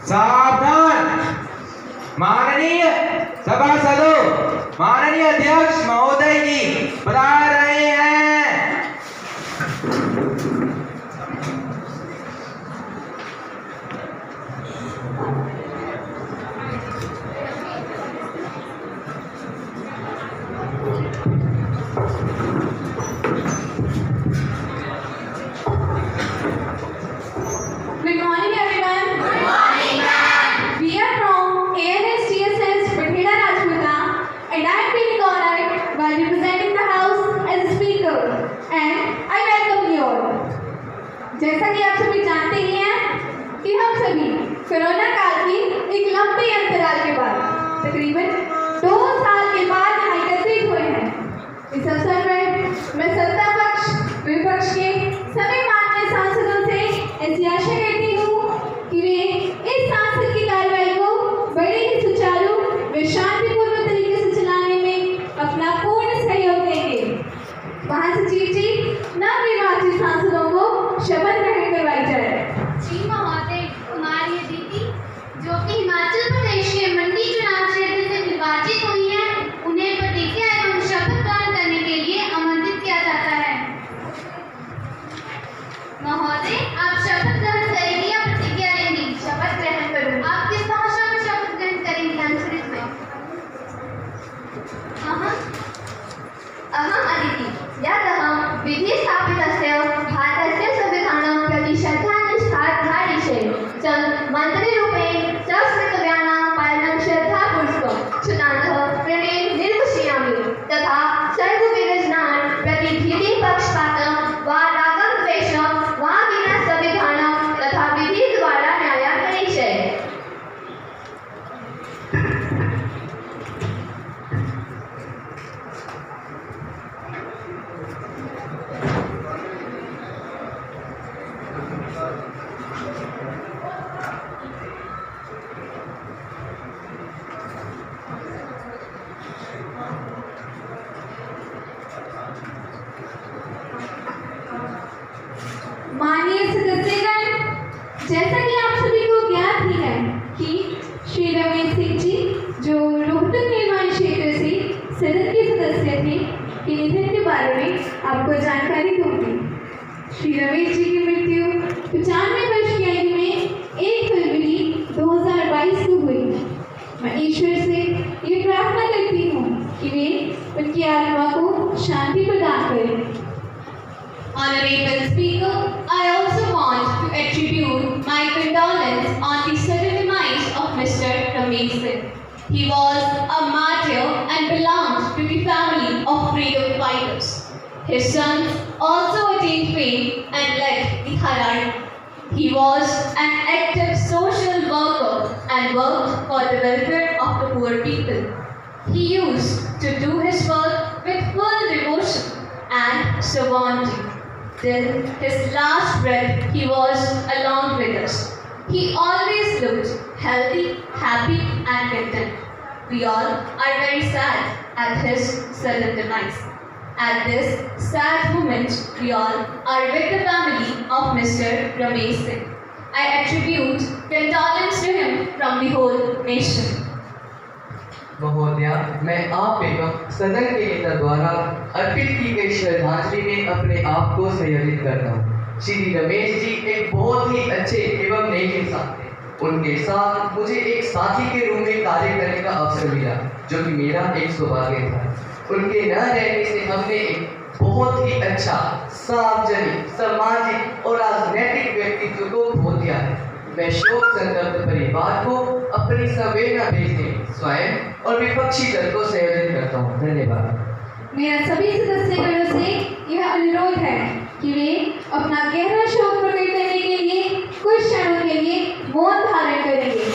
सावधान! माननीय सभासदों, माननीय अध्यक्ष महोदय जी बता रहे हैं। Good morning, everyone. Good morning, ma'am. We are from ANS TSS Bhatheda Rajputna, and I am feeling honored while representing the house as a speaker, and I welcome you all. जैसा कि आप सभी जानते ही हैं कि हम सभी कोरोना काल की एक लंबे अंतराल के बाद तकरीबन 2 साल के बाद यहाँ एकत्रित हुए हैं। इस अवसर पर मैं सत्ता पक्ष विपक्ष के सभी माननीय सांसदों से ऐसी आशा करती हूँ कि वे इस सांसद की कार्रवाई को बड़े ही सुचारू व शांतिपूर्ण तरीके से चलाने में अपना पूर्ण सहयोग देंगे। महासचिव जी, नवनिर्वाचित सांसदों को शपथ ग्रहण करवाई जाए। जी महोदय, कुमारी अदिति जो कि हिमाचल प्रदेश के मंडी चुनाव क्षेत्र से निर्वाचित हुई है, उन्हें प्रतिज्ञा एवं शपथ ग्रहण करने के लिए आमंत्रित किया जाता है। महोदय, आप शपथ ग्रहण करेंगी या प्रतिज्ञा लेंगी? शपथ ग्रहण करूंगी। आप किस भाषा में शपथ ग्रहण करेंगी? संस्कृत में। अहम अदिति यत् विधि स्थापितस्य भारतस्य संविधानं प्रति श्रद्धानिष्ठाधारी च मन्त्रिरूपेण संस्कृतव्यानां पालनं श्रद्धापूर्वकं चुनान्तः प्रणेन निर्वक्ष्यामि तथा सर्वविघ्नान् प्रति भीतिपक्षपातं वा रागद्वेषं वा विना संविधानं तथा विधि द्वारा न्यायः करिष्ये। माननीय सदस्यगण, जैसा कि आप सभी को ज्ञात ही है कि श्री रमेश सिंह जी जो रोहतक निर्वाचन क्षेत्र से सदन के सदस्य थे के निधन के बारे में आपको जानकारी दूंगी। श्री रमेश जी की मृत्यु 95 वर्ष की आयु में 1 फरवरी 2022 को हुई। मैं ईश्वर से ये प्रार्थना करती हूँ कि वे उनकी आत्मा को शांति प्रदान करें। Honorable Speaker, I also want to attribute my condolence on the sudden demise of Mr. Ramesh Singh. He was a martyr and belonged to the family of freedom fighters. His sons also attained fame and led the Harari. He was an active social worker and worked for the welfare of the poor people. He used to do his work with full devotion and sovereignty. Till his last breath, he was along with us. He always looked healthy, happy, and content. We all are very sad at his sudden demise. At this sad moment, we all are with the family of Mr. Ramesh Singh. I attribute condolence to him from the whole nation. महोदया, मैं आप एवं सदन के नेता द्वारा अर्पित की गई श्रद्धांजलि में अपने आप को संयोजित करता हूँ। श्री रमेश जी एक बहुत ही अच्छे एवं नेक इंसान थे। उनके साथ मुझे एक साथी के रूप में कार्य करने का अवसर मिला, जो कि मेरा एक सौभाग्य था। उनके न रहने से हमने एक बहुत ही अच्छा सार्वजनिक, सामाजिक और राजनीतिक व्यक्तित्व को खो दिया है। मैं शोक संतप्त परिवार को अपनी संवेदना भेजने स्वयं और विपक्षी दल को संयोजित करता हूँ। धन्यवाद। मेरा सभी सदस्यगणों से यह अनुरोध है कि वे अपना गहरा शोक प्रकट करने के लिए कुछ क्षणों के लिए मौन धारण करेंगे।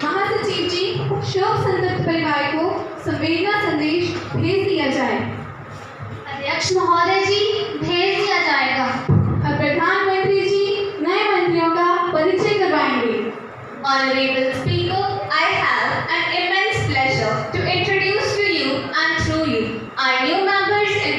महासचिव जी, शोक संतप्त परिवार को संवेदना संदेश भेज दिया जाए। अध्यक्ष महोदय जी, भेज दिया जाएगा। अब प्रधानमंत्री जी नए मंत्रियों का परिचय करवाएंगे। Honorable Speaker, I have an immense pleasure to introduce to you and through you our new members in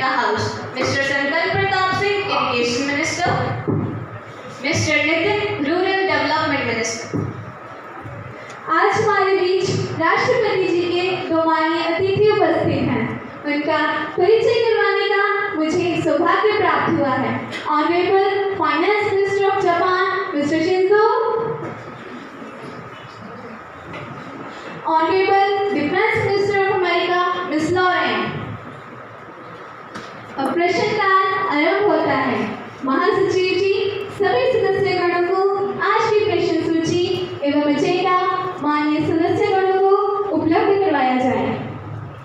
जिनका परिचय करवाने का मुझे सौभाग्य प्राप्त हुआ है। Honourable finance minister of Japan mister Shinzo, honourable defence minister of America miss Lauren. अब प्रश्नकाल आरंभ होता है। महासचिव जी सभी सदस्यगणों को आज की प्रश्न सूची एवं एजेंडा माननीय सदस्यगणों को उपलब्ध करवाया जाए।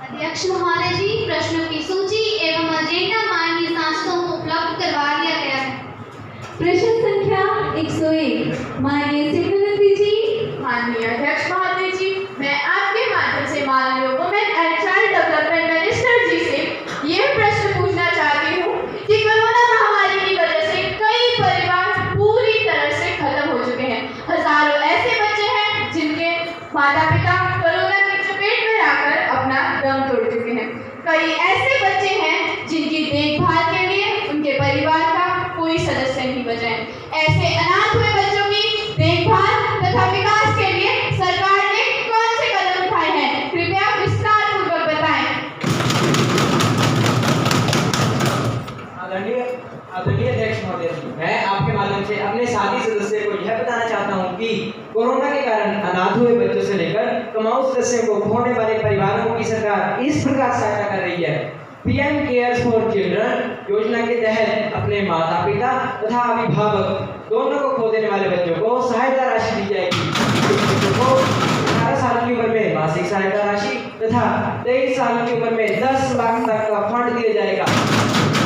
अध्यक्ष महोदय जी, प्रश्नों की सूची एवं एजेंडा माननीय सांसदों को उपलब्ध करवा दिया गया है। प्रश्न संख्या 101 माननीय सेक्रेटरी जी। माननीय अध्यक्ष महोदय जी, मैं आपके माध्यम से माननीय women and child development minister ji से यह प्रश्न पूछना चाहती हूँ कि कोरोना महामारी की वजह से कई परिवार पूरी तरह से खत्म हो चुके हैं। हजारों ऐसे बच्चे हैं जिनके माता पिता कोरोना की चपेट में आकर अपना दम तोड़ चुके हैं। कई ऐसे बच्चे हैं जिनकी देखभाल के लिए उनके परिवार का कोई सदस्य नहीं बचा है। ऐसे अनाथ हुए बच्चों की देखभाल तथा विकास के लिए सरकार ने कौन से कदम उठाए हैं, कृपया विस्तार पूर्वक बताएं। आदरणीय अध्यक्ष महोदय, मैं आपके माध्यम से अपने साथी सदस्य को यह बताना चाहता हूं कि कोरोना के कारण अनाथ हुए बच्चों से लेकर कमाऊ सदस्यों को खोने वाले परिवारों की सरकार इस प्रकार सहायता कर रही है। पीएम केयर्स फॉर चिल्ड्रन योजना के तहत अपने माता पिता तथा अभिभावक दोनों को खो देने वाले बच्चों को सहायता राशि दी जाएगी। बच्चों को 18 साल की उम्र में मासिक सहायता राशि तथा 23 साल की उम्र में 10 लाख तक का फंड दिया जाएगा।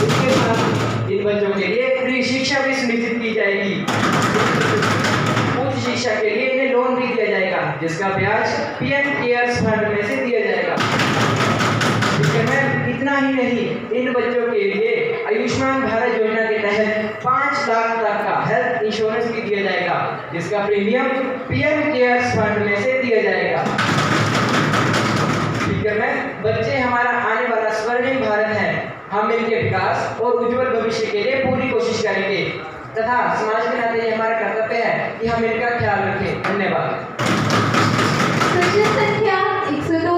इसके साथ इन बच्चों के लिए फ्री शिक्षा भी सुनिश्चित की जाएगी। उच्च शिक्षा के लिए इन्हें लोन भी दिया जाएगा जिसका ब्याज पीएम केयर्स फंड में से दिया जाएगा। इतना ही नहीं, इन बच्चों के लिए आयुष्मान भारत योजना के तहत 5 लाख तक का हेल्थ इंश्योरेंस भी दिया जाएगा जिसका प्रीमियम पीएम केयर्स फंड में से दिया जाएगा। बच्चे हमारा आने वाला स्वर्णिम भारत है। हम इनके विकास और उज्जवल भविष्य के लिए पूरी कोशिश करेंगे तथा समाज के नाते ये हमारा कर्तव्य है कि हम इनका ख्याल रखें। धन्यवाद। प्रश्न संख्या 102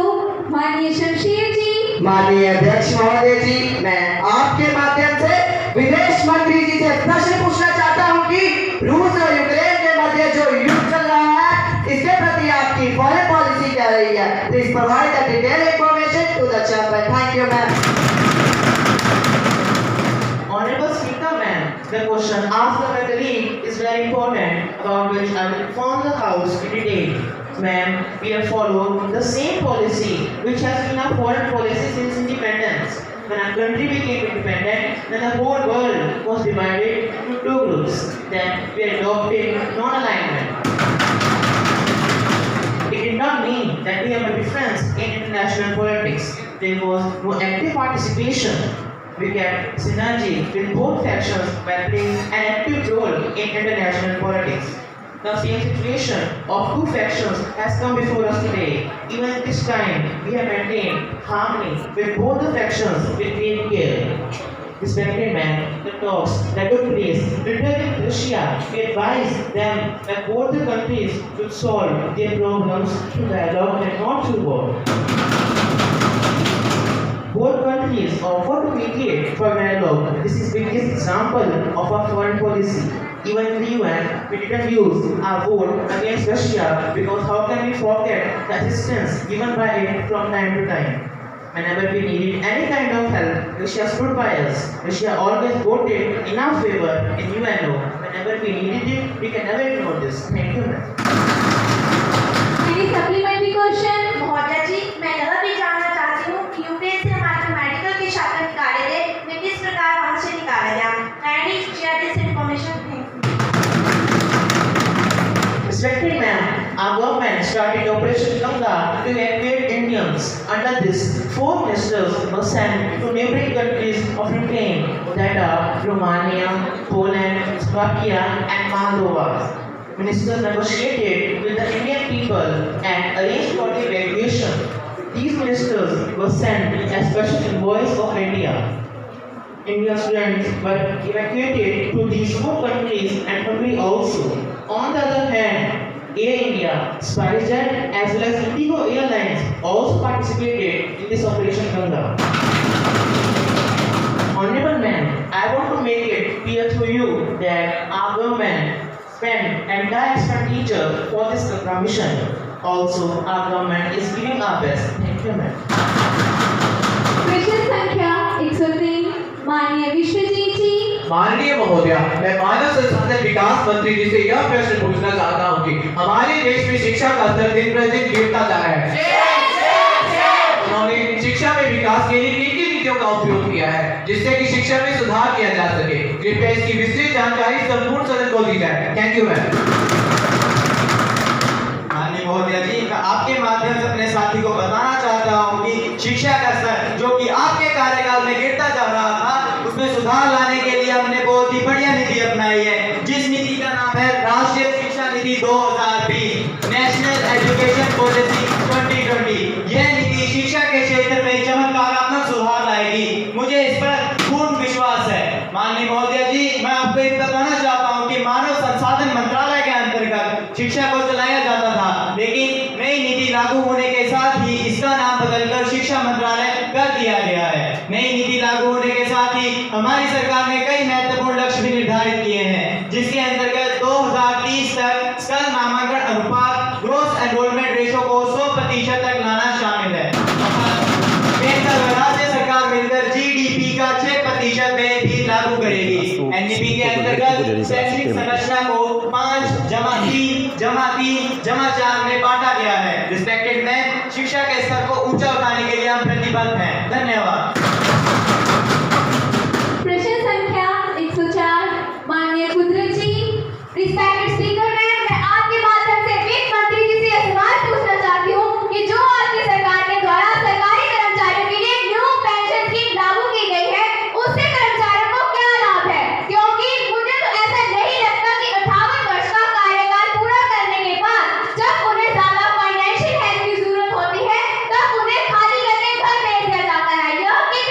माननीय शमशेर जी। माननीय अध्यक्ष महोदय जी, मैं आपके माध्यम से विदेश मंत्री जी से प्रश्न पूछना चाहता हूं कि रूस और यूक्रेन के मध्य जो युद्ध चल रहा है इसके प्रति आपकी फॉरेन पॉलिसी क्या रही है। Please provide the detail information to the chairman. Thank you ma'am. Honorable Speaker, ma'am, the question asked by my colleague is very important, about which I will inform the House in detail. Ma'am, we have followed the same policy which has been our foreign policy since independence. When our country became independent, then the whole world was divided into 2 groups. Then we adopted non-alignment. It did not mean that we have a difference in international politics. There was no active participation. We kept synergy with both factions by playing an active role in international politics. The same situation of 2 factions has come before us today. Even at this time, we have maintained harmony with both the factions with great care. Respected man, the talks that took place with Russia, we advised them that both the countries should solve their problems through dialogue and not through war. Both countries offer to mediate for dialogue. This is the biggest example of our foreign policy. Even in the UN, we didn't use our vote against Russia because how can we forget the assistance given by it from time to time? Whenever we needed any kind of help, Russia stood by us. Russia always voted in our favor in UNO. Whenever we needed it, we can never ignore this. Thank you, ma'am. Any supplementary question? महोदय जी, मैं यह भी जानना चाहती हूँ कि Ukraine से हमारे मेडिकल के छात्र निकाले गए, वे किस प्रकार वहाँ से निकाले गए। Kindly share this information. Respected ma'am, our government started Operation Ganga to evacuate Indians. Under this, 4 ministers were sent to neighboring countries of Ukraine, that are Romania, Poland, Slovakia, and Moldova. Ministers negotiated with the Indian people and arranged for the evacuation. These ministers were sent as special envoys of India. Indian students were evacuated to these 4 countries and Hungary also. On the other hand, Air India, SpiceJet, as well as Indigo Airlines also participated in this Operation Ganga. Honorable man, I want to make it clear to you that our government spent entire expenditure for this Ganga mission. Also, our government is giving our best. Thank you, ma'am. प्रश्न संख्या 103 माननीय विश्वजीत जी। माननीय महोदया, मैं मानव संसाधन विकास मंत्री जी से यह प्रश्न पूछना चाहता हूँ कि हमारे देश में शिक्षा का स्तर दिन प्रतिदिन गिरता जा रहा है। उन्होंने शिक्षा में विकास के लिए किन किन नीतियों का उपयोग किया है जिससे कि शिक्षा में सुधार किया जा सके? कृपया इसकी विस्तृत जानकारी संपूर्ण सदन को दी जाए। Thank you ma'am. माननीय महोदया जी, मैं आपके माध्यम से अपने साथी को बताना चाहता हूँ कि शिक्षा का स्तर जो कि आपके कार्यकाल में गिरता जा रहा था, उसमें सुधार लाने के लिए हमने बहुत ही बढ़िया नीति अपनाई है, जिस नीति का नाम है राष्ट्रीय शिक्षा नीति 2020, नेशनल एजुकेशन पॉलिसी 2020। यह नीति शिक्षा के क्षेत्र में चमत्कारात्मक सुधार लाएगी, मुझे इस पर पूर्ण विश्वास है। माननीय महोदया जी, मैं आपको ये बताना चाहता हूँ कि मानव संसाधन मंत्रालय के अंतर्गत शिक्षा को चलाया जाता था, लेकिन नई नीति लागू होने के साथ ही इसका नाम बदलकर शिक्षा मंत्रालय कर दिया गया है। नई नीति लागू होने के साथ ही हमारी सरकार ने कई महत्वपूर्ण लक्ष्य भी निर्धारित किए हैं, जिसके अंतर्गत 2030 तक सकल नामांकन अनुपात ग्रोस एनरोलमेंट रेशो को 100% तक लाना शामिल है। केंद्र और राज्य सरकार मिलकर जीडीपी का 6% में भी लागू करेगी। एनईपी के अंतर्गत शैक्षणिक संरचना को 5+3+3+4 में बांटा गया है। रिस्पेक्टेड मैम, शिक्षा के स्तर को ऊंचा उठाने के लिए हम प्रतिबद्ध हैं। धन्यवाद। प्रश्न संख्या 104 माननीय कुदरत जी। रिस्पेक्टेड स्पीकर मैम, मैं आपके माध्यम से वित्त मंत्री जी से यह सवाल पूछना चाहती हूँ कि जो आपकी सरकार के द्वारा सरकारी कर्मचारियों के लिए न्यू पेंशन स्कीम लागू की गई है, उससे कर्मचारियों को क्या लाभ है? क्योंकि मुझे तो ऐसा नहीं लगता कि 58 वर्ष का कार्यकाल पूरा करने के बाद जब उन्हें ज्यादा फाइनेंशियल हेल्प की जरूरत होती है, तब उन्हें खाली करके घर भेज दिया जाता है। यह किस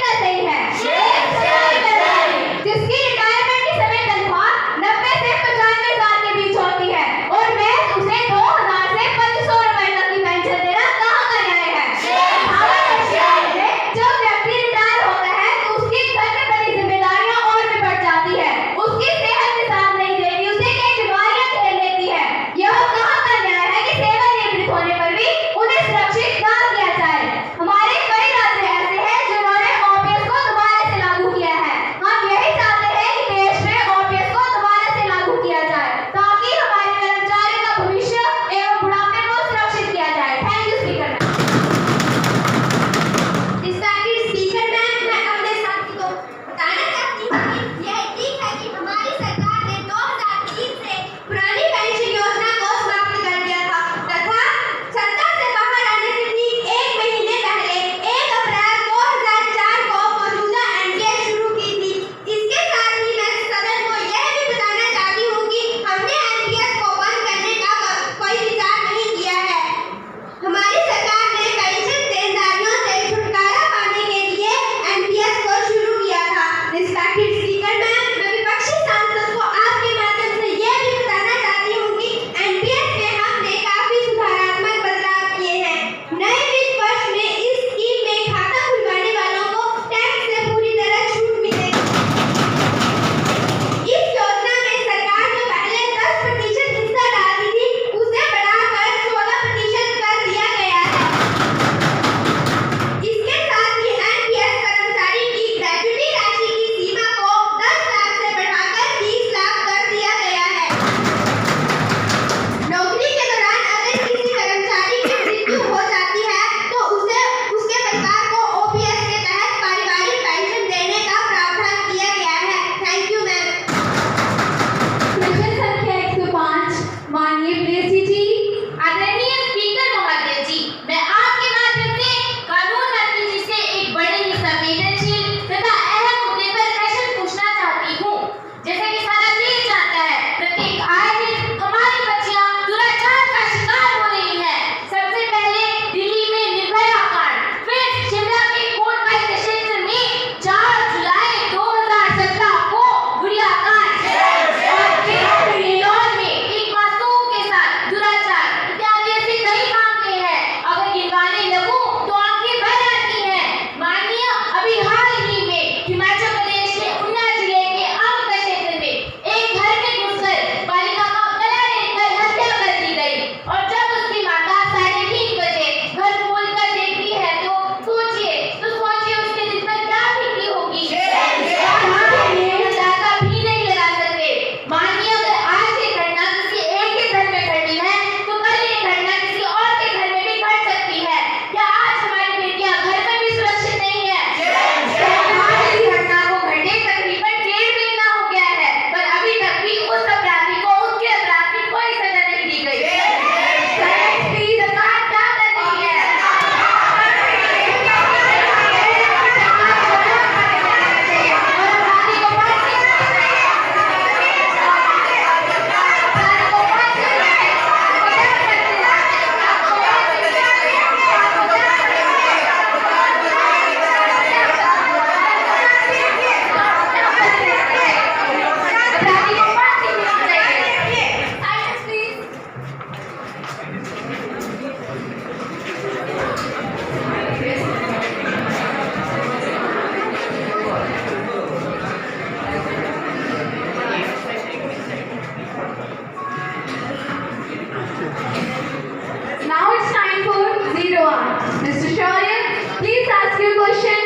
ask you a question.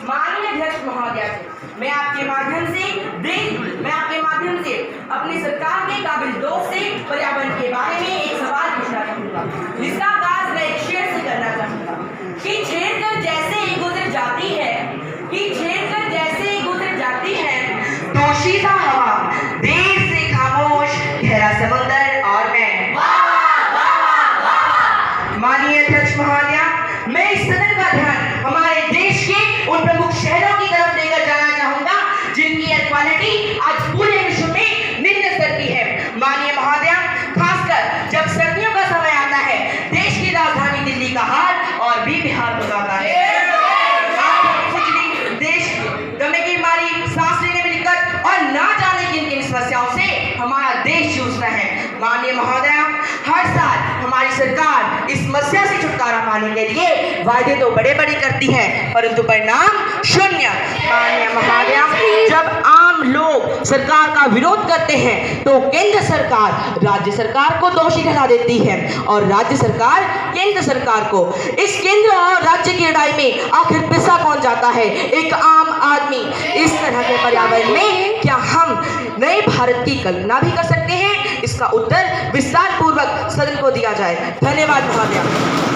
माननीय अध्यक्ष महोदय मैं आपके माध्यम से अपनी सरकार के काबिल दोस्त से पर्यावरण के बारे में एक सवाल पूछना चाहूँगा, जिसका आगाज मैं एक शेर से करना चाहूँगा कि छेड़कर जैसे ही गुजर जाती है दोषीता हवा, देर से खामोश गहरा समुंदर और मैं। माननीय अध्यक्ष महोदय मैं इस सदन का ध्यान हमारे देश के उन प्रमुख शहरों की तरफ लेकर जाना चाहूंगा जिनकी एयर क्वालिटी आज पूरे विश्व में निम्न स्तर की है। माननीय महोदय खासकर जब सर्दियों का समय आता है देश की राजधानी दिल्ली का हाल और भी बेहाल हो जाता है। देश दमे की बीमारी, सांस लेने में दिक्कत और ना जाने किन किन समस्याओं से हमारा देश जूझता है। माननीय महोदय हर साल हमारी सरकार इस समस्या से छुटकारा पाने के लिए वायदे तो बड़े बड़े करती है परंतु परिणाम शून्य। माननीय महोदय जब आम लोग सरकार का विरोध करते हैं तो केंद्र सरकार राज्य सरकार को दोषी ठहरा देती है और राज्य सरकार केंद्र सरकार को। इस केंद्र और राज्य की लड़ाई में आखिर पिसा कौन जाता है? एक आम आदमी। इस तरह के पर्यावरण में क्या हम नए भारत की कल्पना भी कर सकते हैं? इसका उत्तर विस्तार पूर्वक सदन को दिया जाए। धन्यवाद महोदय।